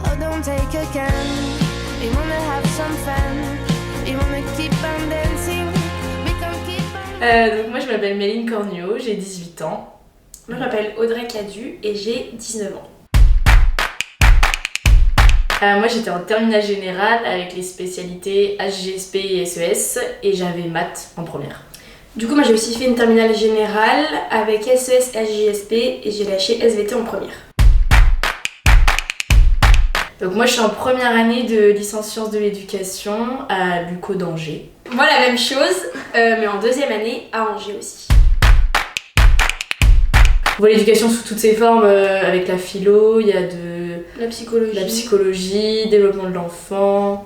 Oh, don't take a can. We wanna have some fun. We wanna keep on dancing. We can keep on... Donc moi je m'appelle Méline Cornuau, j'ai 18 ans. Moi je m'appelle Audrey Cadu et j'ai 19 ans. Moi j'étais en terminale générale avec les spécialités HGSP et SES et j'avais maths en première. Du coup moi j'ai aussi fait une terminale générale avec SES et HGSP et j'ai lâché SVT en première. Donc moi je suis en première année de licence sciences de l'éducation à l'UCO d'Angers. Moi la même chose, mais en deuxième année à Angers aussi. On voit l'éducation sous toutes ses formes, avec la philo, il y a la psychologie, développement de l'enfant.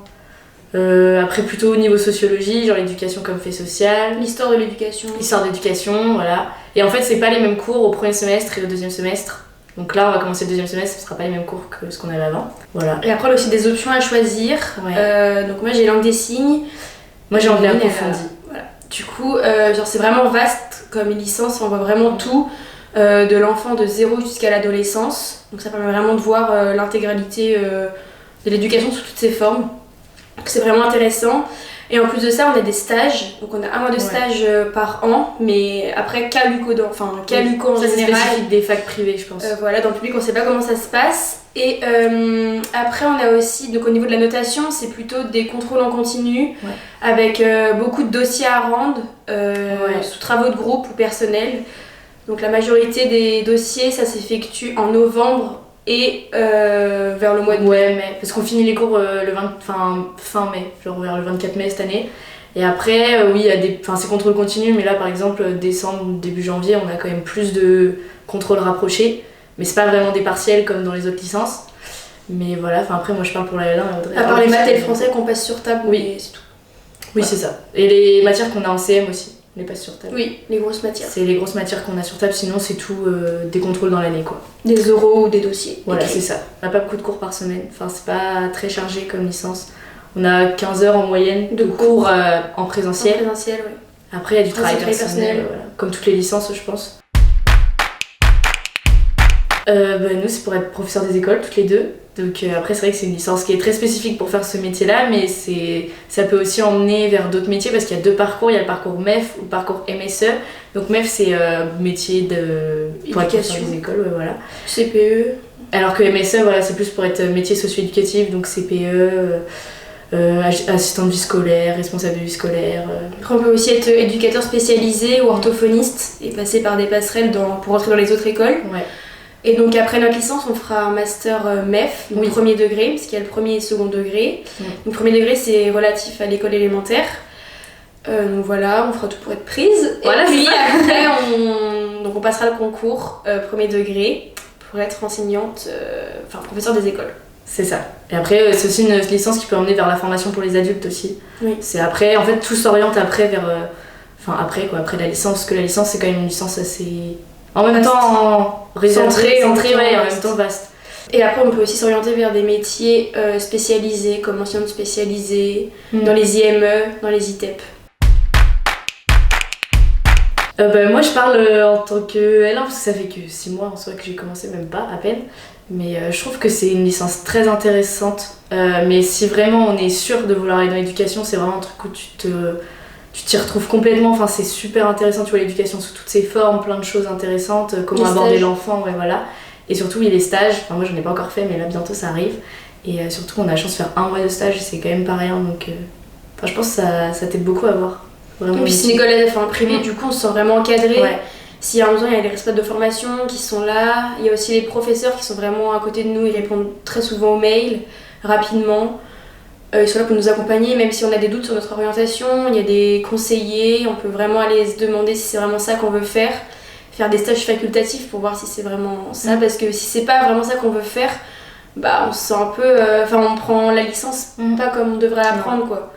Après plutôt au niveau sociologie, genre l'éducation comme fait social. L'histoire de l'éducation, voilà. Et en fait c'est pas les mêmes cours au premier semestre et au deuxième semestre. Donc là on va commencer le deuxième semestre, ce sera pas les mêmes cours que ce qu'on avait avant. Voilà. Et après on a aussi des options à choisir. Ouais. Donc moi j'ai langue des signes. Moi j'ai anglais approfondi. Voilà. Du coup genre c'est vraiment vaste comme licence, on voit vraiment tout. De l'enfant de 0 jusqu'à l'adolescence. Donc ça permet vraiment de voir l'intégralité de l'éducation sous toutes ses formes. Donc c'est vraiment intéressant. Et en plus de ça, on a des stages. Donc on a un mois de stage par an, mais après qu'à l'UCO en ça, général. C'est spécifique des facs privées, je pense. Voilà, dans le public, on sait pas comment ça se passe. Et après, on a aussi, donc au niveau de la notation, c'est plutôt des contrôles en continu, avec beaucoup de dossiers à rendre, sous travaux de groupe ou personnels. Donc la majorité des dossiers, ça s'effectue en novembre et vers le mois de mai. Parce qu'on finit les cours fin mai, genre vers le 24 mai cette année. Et après, oui, il y a c'est contrôle continu, mais là par exemple, décembre, début janvier, on a quand même plus de contrôles rapprochés. Mais c'est pas vraiment des partiels comme dans les autres licences. Mais voilà, après moi je parle pour la L1 et Audrey. À part les maths et le français qu'on passe sur table, oui, c'est tout. Oui, c'est ça. Et les matières qu'on a en CM aussi. On les passe sur table. Oui, les grosses matières. C'est les grosses matières qu'on a sur table, sinon c'est tout des contrôles dans l'année quoi. Des oraux ou des dossiers. Voilà, c'est ça. On n'a pas beaucoup de cours par semaine, enfin c'est pas très chargé comme licence. On a 15 heures en moyenne de cours en présentiel. En présentiel, oui. Après il y a du travail personnel. Voilà. Comme toutes les licences je pense. Nous c'est pour être professeur des écoles toutes les deux. Donc après c'est vrai que c'est une licence qui est très spécifique pour faire ce métier-là, mais ça peut aussi emmener vers d'autres métiers parce qu'il y a deux parcours, il y a le parcours MEF ou le parcours MSE. Donc MEF c'est métier pour être professeur des écoles, voilà. CPE. Alors que MSE voilà, c'est plus pour être métier socio-éducatif, donc CPE, assistant de vie scolaire, responsable de vie scolaire. Après on peut aussi être éducateur spécialisé ou orthophoniste et passer par des passerelles pour rentrer dans les autres écoles. Ouais. Et donc après notre licence, on fera un master MEF, donc premier degré, parce qu'il y a le premier et second degré. Donc premier degré, c'est relatif à l'école élémentaire. Donc voilà, on fera tout pour être prise. Voilà, et puis après, on passera le concours premier degré pour être enseignante, professeur des écoles. C'est ça. Et après, c'est aussi une licence qui peut emmener vers la formation pour les adultes aussi. Oui. C'est après, en fait, tout s'oriente après vers... après la licence, parce que la licence, c'est quand même une licence assez... En même temps, centré, en même temps vaste. Et après, on peut aussi s'orienter vers des métiers spécialisés, comme enseignante spécialisée, dans les IME, dans les ITEP. Moi, je parle en tant que L1, parce que ça fait que 6 mois en soi que j'ai commencé, même pas, à peine. Mais je trouve que c'est une licence très intéressante. Mais si vraiment on est sûr de vouloir aller dans l'éducation, c'est vraiment un truc où tu t'y retrouves complètement, enfin c'est super intéressant, tu vois l'éducation sous toutes ses formes, plein de choses intéressantes, comment aborder l'enfant, voilà. Et surtout les stages, moi j'en ai pas encore fait mais là bientôt ça arrive. Et surtout on a la chance de faire 1 mois de stage, c'est quand même pas rien, donc je pense que ça t'aide beaucoup à voir. Vraiment. Et puis c'est une école privée, du coup on se sent vraiment encadré. Ouais. S'il y a un besoin, il y a les responsables de formation qui sont là, il y a aussi les professeurs qui sont vraiment à côté de nous, ils répondent très souvent aux mails, rapidement. Ils sont là pour nous accompagner, même si on a des doutes sur notre orientation, il y a des conseillers, on peut vraiment aller se demander si c'est vraiment ça qu'on veut faire des stages facultatifs pour voir si c'est vraiment ça, parce que si c'est pas vraiment ça qu'on veut faire, on se sent un peu... on prend la licence pas comme on devrait apprendre, quoi.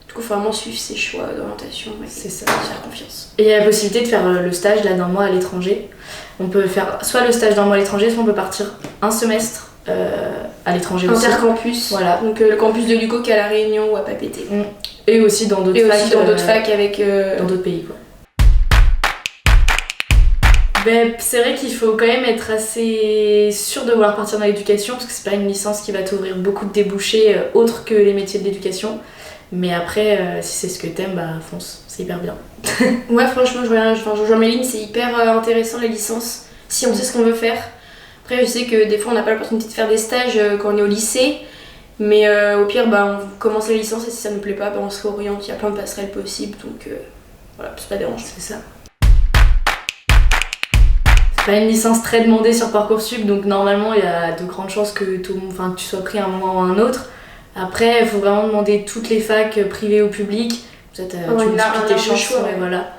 Du coup, il faut vraiment suivre ses choix d'orientation, c'est ça. Faire confiance. Et il y a la possibilité de faire le stage d'un mois à l'étranger. On peut faire soit le stage d'un mois à l'étranger, soit on peut partir un semestre à l'étranger aussi. Intercampus, voilà. Donc le campus de l'UCO qui est à La Réunion ou à Papeete. Et aussi dans d'autres facs. Dans d'autres facs avec... Dans d'autres pays, quoi. Ben, c'est vrai qu'il faut quand même être assez sûr de vouloir partir dans l'éducation parce que c'est pas une licence qui va t'ouvrir beaucoup de débouchés autres que les métiers de l'éducation. Mais après, si c'est ce que t'aimes, bah fonce, c'est hyper bien. Ouais, franchement, je rejoins Méline, c'est hyper intéressant les licences, si on sait ce qu'on veut faire. Après, je sais que des fois, on n'a pas l'opportunité de faire des stages quand on est au lycée, mais au pire, bah, on commence la licence et si ça nous plaît pas, bah, on se réoriente, il y a plein de passerelles possibles, donc voilà, c'est pas dérangeant. C'est ça. C'est pas une licence très demandée sur Parcoursup, donc normalement, il y a de grandes chances que tu sois pris à un moment ou à un autre. Après, il faut vraiment demander toutes les facs privées ou publiques. Tu multiplies tes chances, choix, ouais. voilà.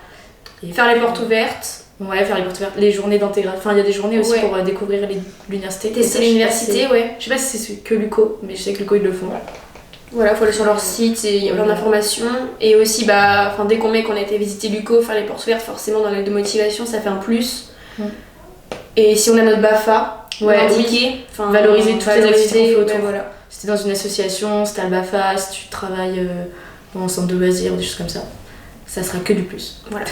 Et faire les portes ouvertes. Ouais, faire les portes ouvertes, les journées d'intégration. Enfin, il y a des journées aussi pour découvrir l'université. Tester l'université, ouais. Je sais pas si c'est que l'UCO, mais je sais que l'UCO ils le font. Voilà, faut aller sur leur site et il y a plein d'informations. Et aussi, bah, dès qu'on met qu'on a été visiter l'UCO, faire les portes ouvertes, forcément dans l'aide de motivation, ça fait un plus. Et si on a notre BAFA, valoriser toutes les activités qu'on fait autour. Voilà. Si t'es dans une association, si t'as le BAFA, si tu travailles dans un centre de loisirs, des choses comme ça, ça sera que du plus. Voilà.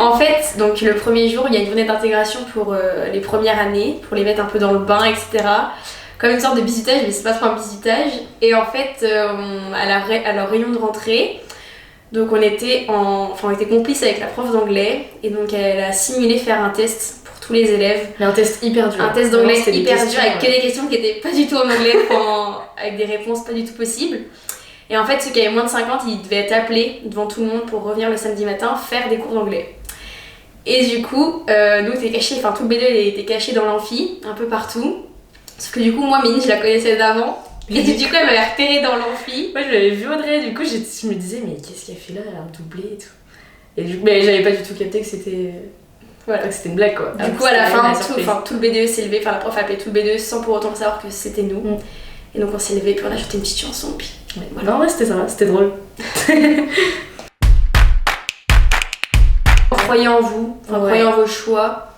En fait, donc le premier jour, il y a une journée d'intégration pour les premières années, pour les mettre un peu dans le bain, etc. Comme une sorte de bisutage, mais c'est pas trop un bisutage. Et en fait, à leur réunion de rentrée, donc on était complices avec la prof d'anglais, et donc elle a simulé faire un test pour tous les élèves. Mais un test hyper dur. Un test d'anglais hyper dur, avec que des questions qui étaient pas du tout en anglais, avec des réponses pas du tout possibles. Et en fait, ceux qui avaient moins de 50, ils devaient être appelés devant tout le monde pour revenir le samedi matin faire des cours d'anglais. Et du coup, nous, tout le B2 était caché dans l'amphi, un peu partout. Sauf que du coup, moi, Méline, je la connaissais d'avant. Et du coup, elle m'avait repérée dans l'amphi. Moi, je l'avais vu Audrey, du coup, je me disais, mais qu'est-ce qu'elle fait là? Elle a redoublé et tout. Et du coup, mais j'avais pas du tout capté que c'était. Voilà, que c'était une blague quoi. Du coup, à la fin, tout le B2 s'est levé, la prof a appelé tout le B2 sans pour autant savoir que c'était nous. Et donc, on s'est levé, puis on a chanté une petite chanson, puis. Ouais. Voilà. Non, ouais, c'était ça, c'était drôle. Croyez en vous, croyez en vos choix.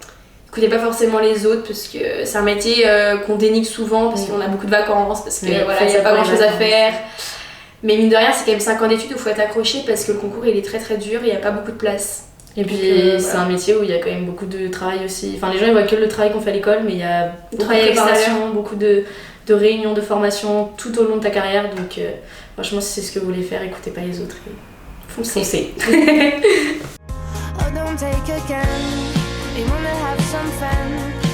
Écoutez pas forcément les autres parce que c'est un métier qu'on dénigre souvent parce qu'on a beaucoup de vacances, parce que voilà, il n'y a pas grand chose à faire. Mais mine de rien, c'est quand même 5 ans d'études où il faut être accroché parce que le concours il est très très dur, il n'y a pas beaucoup de place. Et puis c'est un métier où il y a quand même beaucoup de travail aussi. Enfin, les gens ils voient que le travail qu'on fait à l'école, mais il y a beaucoup de préparation, beaucoup de réunions, de formations tout au long de ta carrière. Donc franchement, si c'est ce que vous voulez faire, écoutez pas les autres. Foncez. Oh, don't take a can. We wanna have some fun.